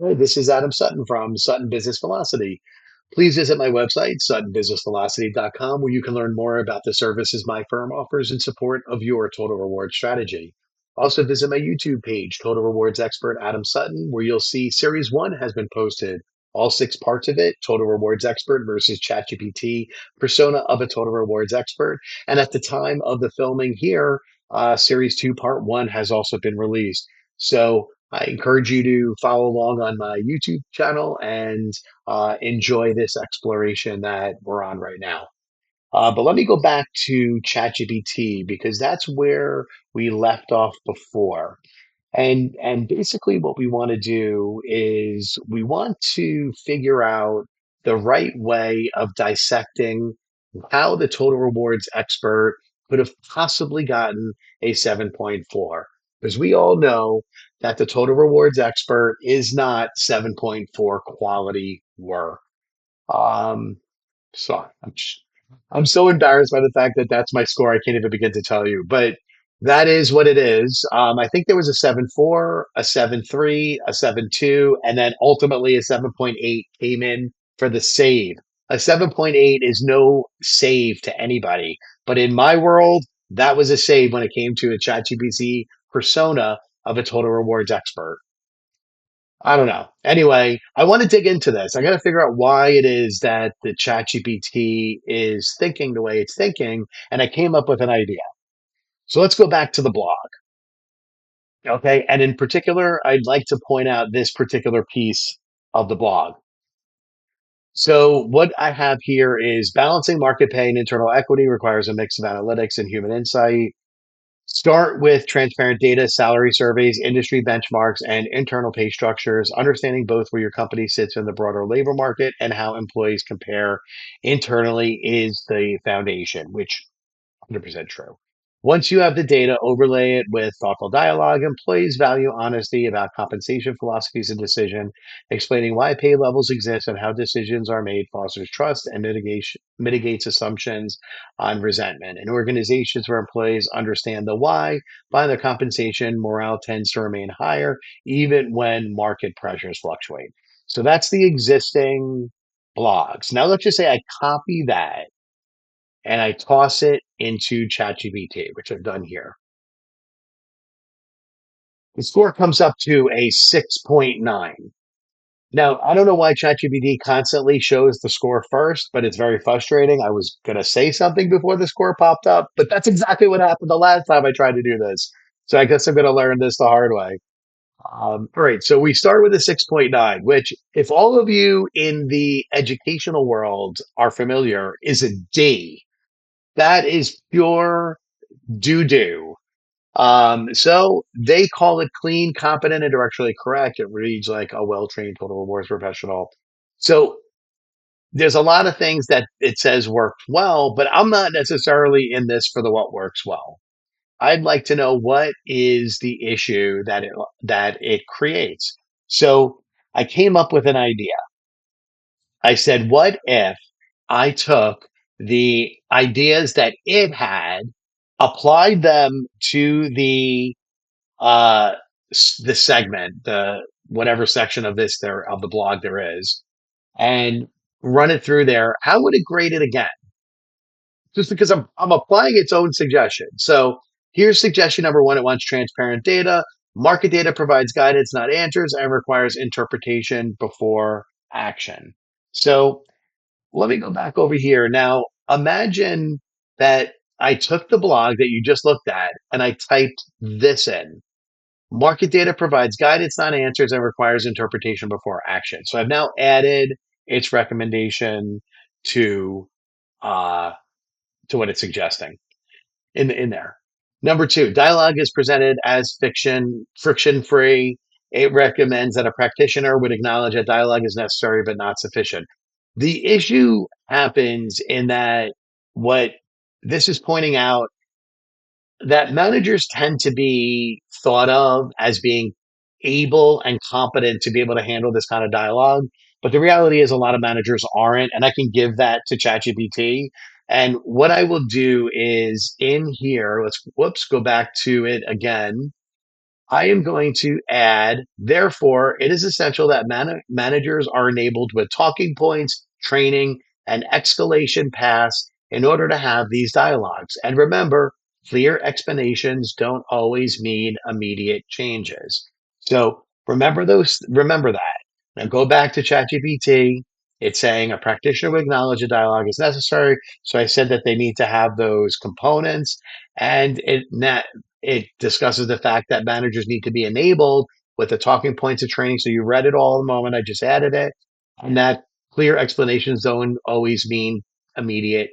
Hi, this is Adam Sutton from Sutton Business Velocity. Please visit my website, suttonbusinessvelocity.com, where you can learn more about the services my firm offers in support of your total reward strategy. Also, visit my YouTube page, Total Rewards Expert Adam Sutton, where you'll see Series 1 has been posted. All six parts of it, Total Rewards Expert versus ChatGPT, persona of a Total Rewards Expert. And at the time of the filming here, Series 2, Part 1 has also been released. So I encourage you to follow along on my YouTube channel and enjoy this exploration that we're on right now. But let me go back to ChatGPT because that's where we left off before. And basically what we want to do is we want to figure out the right way of dissecting how the total rewards expert could have possibly gotten a 7.4. Because we all know that the total rewards expert is not 7.4 quality work. Um, so I'm so embarrassed by the fact that that's my score. I can't even begin to tell you, but that is what it is. I think there was a 7.4, a 7.3, a 7.2, and then ultimately a 7.8 came in for the save. A 7.8 is no save to anybody, but in my world, that was a save when it came to a ChatGPT persona of a total rewards expert. I don't know. Anyway, I want to dig into this. I got to figure out why it is that the ChatGPT is thinking the way it's thinking, and I came up with an idea. So let's go back to the blog. Okay. And in particular, I'd like to point out this particular piece of the blog. So what I have here is balancing market pay and internal equity requires a mix of analytics and human insight. Start with transparent data, salary surveys, industry benchmarks, and internal pay structures, understanding both where your company sits in the broader labor market and how employees compare internally is the foundation, which 100% true. Once you have the data, overlay it with thoughtful dialogue. Employees value honesty about compensation philosophies and decision, explaining why pay levels exist and how decisions are made fosters trust and mitigates assumptions on resentment. In organizations where employees understand the why behind their compensation, morale tends to remain higher, even when market pressures fluctuate. So that's the existing blogs. Now let's just say I copy that and I toss it into ChatGPT, which I've done here. The score comes up to a 6.9. Now, I don't know why ChatGPT constantly shows the score first, but it's very frustrating. I was going to say something before the score popped up, but that's exactly what happened the last time I tried to do this. So I guess I'm going to learn this the hard way. All right, so we start with a 6.9, which, if all of you in the educational world are familiar, is a D. That is pure doo doo. So they call it clean, competent, and directionally correct. It reads like a well-trained total rewards professional. So there's a lot of things that it says worked well, but I'm not necessarily in this for the what works well. I'd like to know what is the issue that it creates. So I came up with an idea. I said, what if I took the ideas that it had, applied them to uh the segment, the whatever section of this there of the blog there is, and run it through there, how would it grade it again? Just because I'm applying its own suggestion. So here's suggestion number one. It wants transparent data. Market data provides guidance, not answers, and requires interpretation before action. So let me go back over here. Now imagine that I took the blog that you just looked at and I typed this in. Market data provides guidance, not answers, and requires interpretation before action. So I've now added its recommendation to uh, to what it's suggesting in there. Number two, dialogue is presented as fiction, friction free. It recommends that a practitioner would acknowledge that dialogue is necessary but not sufficient. The issue happens in that what this is pointing out that managers tend to be thought of as being able and competent to be able to handle this kind of dialogue. But the reality is, a lot of managers aren't, and I can give that to ChatGPT. And what I will do is in here, let's whoops, go back to it again. I am going to add, therefore, it is essential that managers are enabled with talking points, training, and escalation paths in order to have these dialogues. And remember, clear explanations don't always mean immediate changes. So remember that. Now go back to ChatGPT. It's saying a practitioner will acknowledge a dialogue is necessary. So I said that they need to have those components. And it discusses the fact that managers need to be enabled with the talking points of training. So you read it all in a moment. I just added it. And that clear explanations don't always mean immediate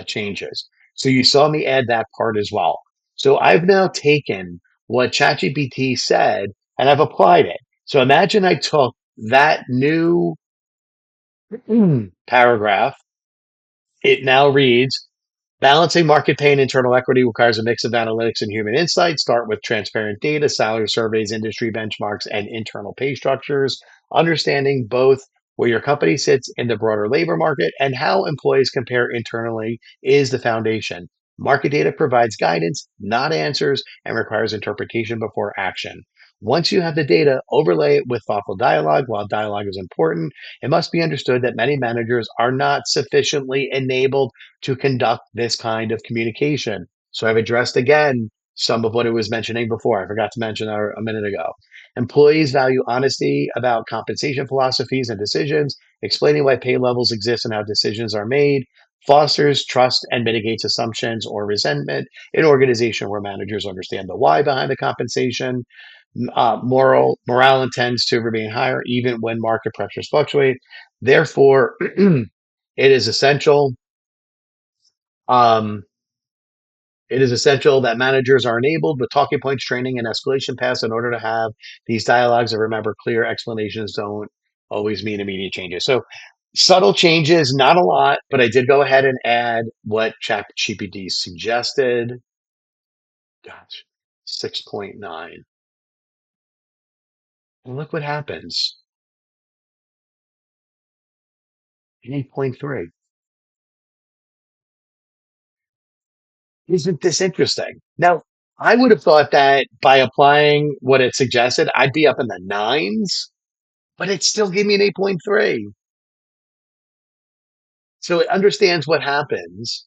changes. So you saw me add that part as well. So I've now taken what ChatGPT said and I've applied it. So imagine I took that new paragraph. It now reads, balancing market pay and internal equity requires a mix of analytics and human insight. Start with transparent data, salary surveys, industry benchmarks, and internal pay structures. Understanding both where your company sits in the broader labor market and how employees compare internally is the foundation. Market data provides guidance, not answers, and requires interpretation before action. Once you have the data, overlay it with thoughtful dialogue. While dialogue is important, it must be understood that many managers are not sufficiently enabled to conduct this kind of communication. So I've addressed again some of what it was mentioning before. I forgot to mention that a minute ago. Employees value honesty about compensation philosophies and decisions, explaining why pay levels exist and how decisions are made, fosters trust and mitigates assumptions or resentment in organization where managers understand the why behind the compensation. Morale tends to remain higher even when market pressures fluctuate. Therefore, it is essential um, it is essential that managers are enabled with talking points, training, and escalation paths in order to have these dialogues. And remember, clear explanations don't always mean immediate changes. So subtle changes, not a lot, but I did go ahead and add what ChatGPT suggested. Gosh, 6.9. And look what happens in 8.3. Isn't this interesting? Now, I would have thought that by applying what it suggested, I'd be up in the nines, but it still gave me an 8.3. So it understands what happens.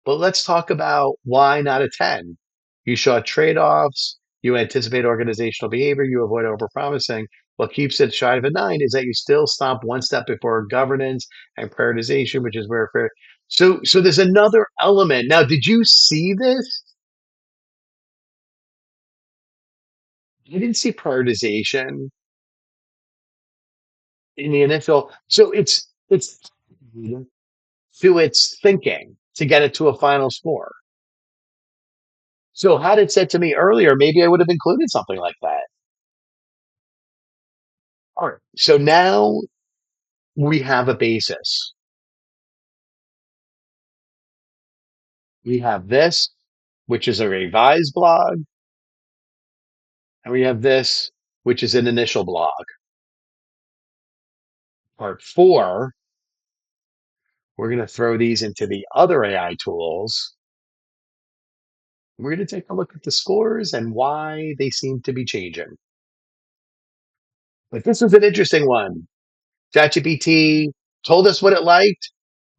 But let's talk about why not a 10. You saw trade offs, you anticipate organizational behavior, you avoid overpromising. What keeps it shy of a 9 is that you still stop one step before governance and prioritization, which is where fair. So there's another element. Now, did you see this? I didn't see prioritization in the initial. So it's to its thinking to get it to a final score. So had it said to me earlier, maybe I would have included something like that. All right. So now we have a basis. We have this, which is a revised blog, and we have this, which is an initial blog. Part four, we're going to throw these into the other AI tools. We're going to take a look at the scores and why they seem to be changing. But this was an interesting one. ChatGPT told us what it liked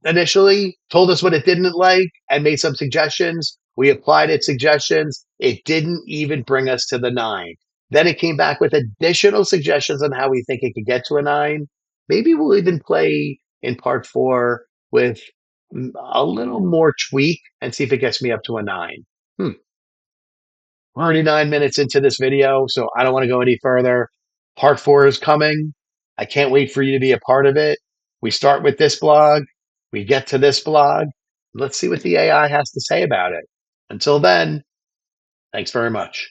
initially, told us what it didn't like, and made some suggestions. We applied its suggestions. It didn't even bring us to the 9. Then it came back with additional suggestions on how we think it could get to a 9. Maybe we'll even play in part 4 with a little more tweak and see if it gets me up to a 9. Hmm. We're already 9 minutes into this video, so I don't want to go any further. Part 4 is coming. I can't wait for you to be a part of it. We start with this blog. We get to this blog. Let's see what the AI has to say about it. Until then, thanks very much.